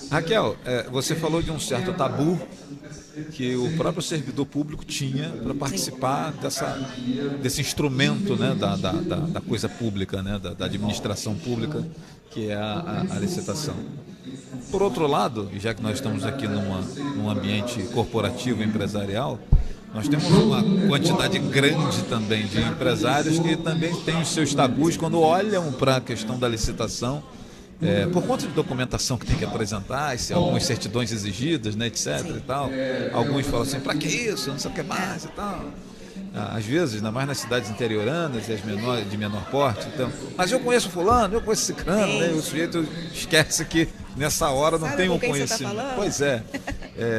Raquel, você falou de um certo tabu que o próprio servidor público tinha para Sim. participar desse instrumento, né, da coisa pública, né, da administração pública, que é a licitação. Por outro lado, e já que nós estamos aqui num ambiente corporativo empresarial, nós temos uma quantidade grande também de empresários que também têm os seus tabus quando olham para a questão da licitação, por conta de documentação que tem que apresentar, algumas certidões exigidas, né, etc. Sim. e tal. Alguns falam assim, para que isso? Não sei o que mais e tal. Às vezes, ainda mais nas cidades interioranas e as de menor porte. Então, mas eu conheço fulano, eu conheço ciclano, né? O sujeito esquece que nessa hora não Sabe tem com um quem você está conhecimento. falando? Pois é.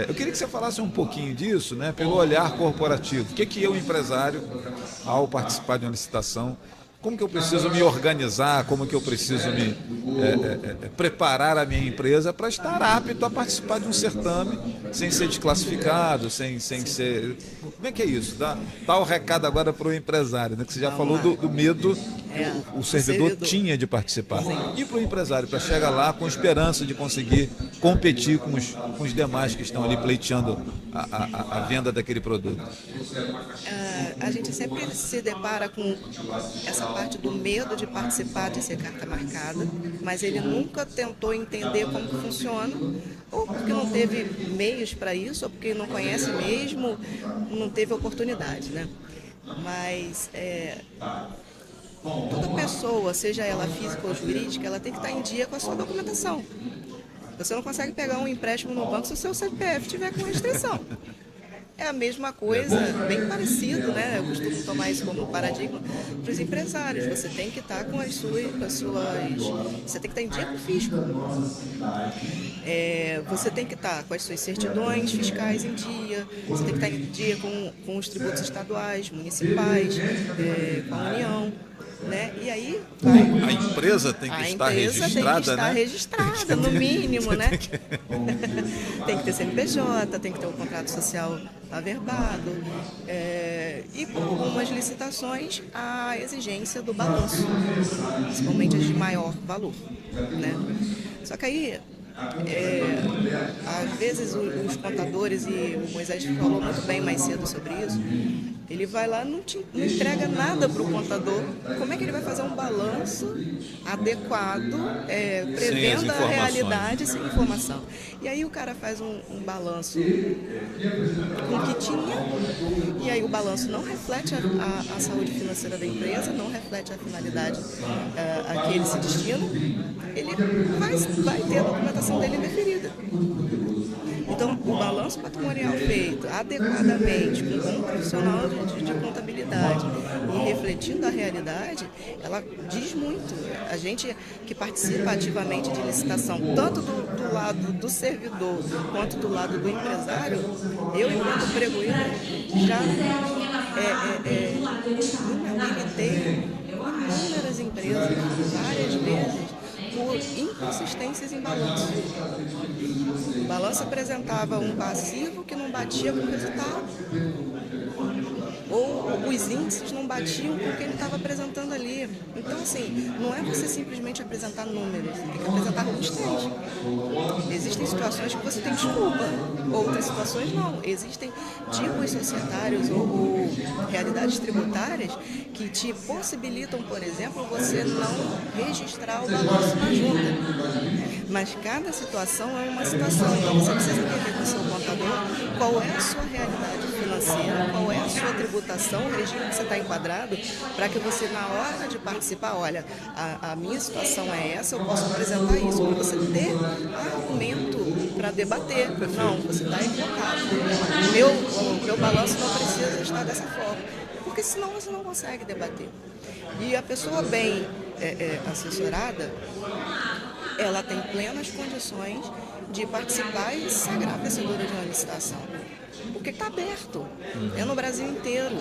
Eu queria que você falasse um pouquinho disso, né? Pelo olhar corporativo. O que é o empresário, ao participar de uma licitação, como que eu preciso me organizar, como que eu preciso me preparar a minha empresa para estar apto a participar de um certame sem ser desclassificado, sem ser... Como é que é isso? Dá o recado agora para o empresário, né? Que você já Vamos falou lá. do medo o O servidor servidor. tinha de participar. Sim. E para o empresário, para chegar lá com esperança de conseguir competir com os demais que estão ali pleiteando a venda daquele produto. A gente sempre se depara com essa parte do medo de participar, de ser carta marcada, mas ele nunca tentou entender como que funciona, ou porque não teve meios para isso, ou porque não conhece mesmo, não teve oportunidade, né? Mas toda pessoa, seja ela física ou jurídica, ela tem que estar em dia com a sua documentação. Você não consegue pegar um empréstimo no banco se o seu CPF tiver com restrição. É a mesma coisa, bem parecido, né? Eu costumo tomar isso como paradigma para os empresários. Você tem que estar com as suas você tem que estar em dia com o fisco. Você tem que estar com as suas certidões fiscais em dia, você tem que estar em dia com os tributos estaduais, municipais, com a União. Né? E aí A empresa tem que estar registrada, né? Registrada, no mínimo, né? Tem que ter CNPJ, tem que ter um contrato social averbado. E por algumas licitações, a exigência do balanço, principalmente as de maior valor, né? Só que aí, às vezes os contadores, e o Moisés falou muito bem mais cedo sobre isso, ele vai lá, não entrega nada para o contador. Como é que ele vai fazer um balanço adequado, prevendo a realidade sem informação? E aí o cara faz um balanço com o que tinha, e aí o balanço não reflete a saúde financeira da empresa, não reflete a finalidade a que ele se destina, ele vai ter a documentação dele indeferida. Então, o balanço patrimonial feito adequadamente, com um bom profissional de contabilidade e refletindo a realidade, ela diz muito. A gente que participa ativamente de licitação, tanto do lado do servidor quanto do lado do empresário, eu, enquanto pregoeiro, já inabilitei inúmeras empresas, várias vezes, por inconsistências em balanço. O balanço apresentava um passivo que não batia com o resultado, ou os índices não batiam com o que ele estava apresentando ali. Então, assim, não é você simplesmente apresentar números, você tem que apresentar robustez. Existem situações que você tem desculpa, outras situações não. Existem tipos societários ou realidades tributárias que te possibilitam, por exemplo, você não registrar o balanço na junta. Mas cada situação é uma situação, então você precisa entender com o seu contador qual é a sua realidade financeira, qual é a sua tributação, o regime que você está enquadrado, para que você, na hora de participar, olha, a minha situação é essa, eu posso apresentar isso, para você ter argumento para debater. Não, você está equivocado. O meu balanço não precisa estar dessa forma, porque senão você não consegue debater. E a pessoa bem assessorada, ela tem plenas condições de participar e se sagrar vencedora de uma licitação. Porque está aberto. É no Brasil inteiro.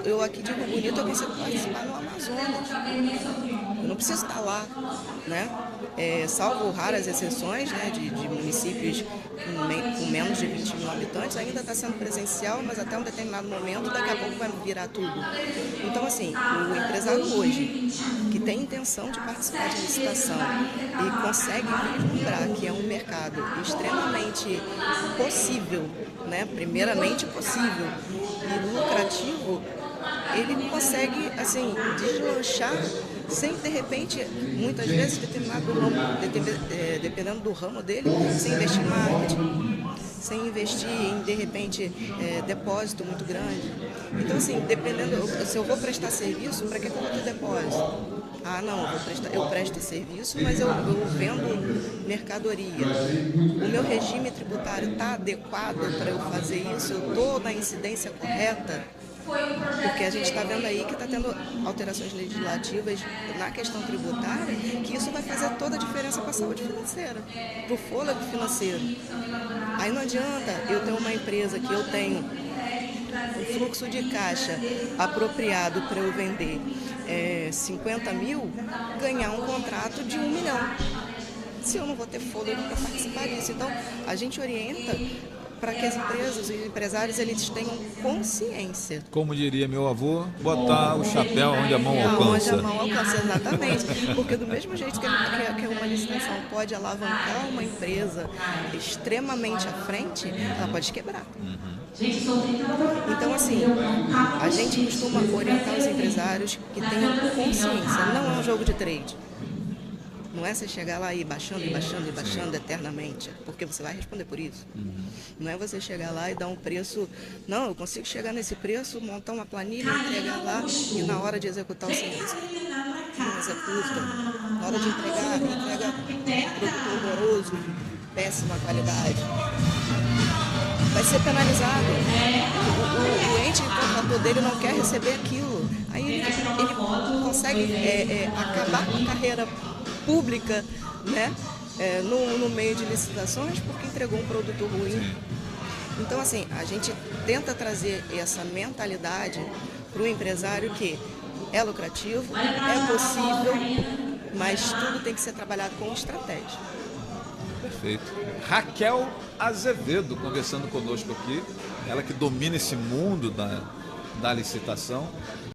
Eu aqui de Rio Bonito, eu consigo participar no Amazonas. Eu não preciso estar lá, né? Salvo raras exceções, né, de municípios com menos de 20 mil habitantes, ainda está sendo presencial, mas até um determinado momento, daqui a pouco vai virar tudo. Então, assim, o empresário hoje, que tem intenção de participar de licitação e consegue vislumbrar que é um mercado extremamente possível, né, primeiramente possível e lucrativo, ele consegue, assim, deslanchar sem, de repente, muitas vezes, dependendo do ramo dele, sem investir em marketing, sem investir em, de repente, depósito muito grande. Então, assim, dependendo, se eu vou prestar serviço, para que eu vou ter depósito? Ah, não, eu presto serviço, mas eu vendo mercadoria. O meu regime tributário está adequado para eu fazer isso? Eu estou na incidência correta? Porque a gente está vendo aí que está tendo alterações legislativas na questão tributária, que isso vai fazer toda a diferença para a saúde financeira, para o fôlego financeiro. Aí não adianta eu ter uma empresa que eu tenho um fluxo de caixa apropriado para eu vender 50 mil, ganhar um contrato de 1 milhão. Se eu não vou ter fôlego para participar disso. Então, a gente orienta para que as empresas e os empresários eles tenham consciência. Como diria meu avô, botar o chapéu onde a mão alcança. Onde a mão alcança, exatamente. Porque do mesmo jeito que uma licitação pode alavancar uma empresa extremamente à frente, ela pode quebrar. Então, assim, a gente costuma orientar os empresários que tenham consciência. Não é um jogo de trade. Não é você chegar lá e ir baixando eternamente, porque você vai responder por isso. Não é você chegar lá e dar um preço, não, eu consigo chegar nesse preço, montar uma planilha, entregar lá e na hora de executar o serviço. Não executa. Na hora de entrega produto horroroso, péssima qualidade. Vai ser penalizado. O ente contrator dele não quer receber aquilo. Aí ele consegue acabar com a carreira pública, né, no meio de licitações porque entregou um produto ruim. Então, assim, a gente tenta trazer essa mentalidade para o empresário que é lucrativo, é possível, mas tudo tem que ser trabalhado com estratégia. Perfeito. Raquel Azevedo conversando conosco aqui, ela que domina esse mundo da licitação.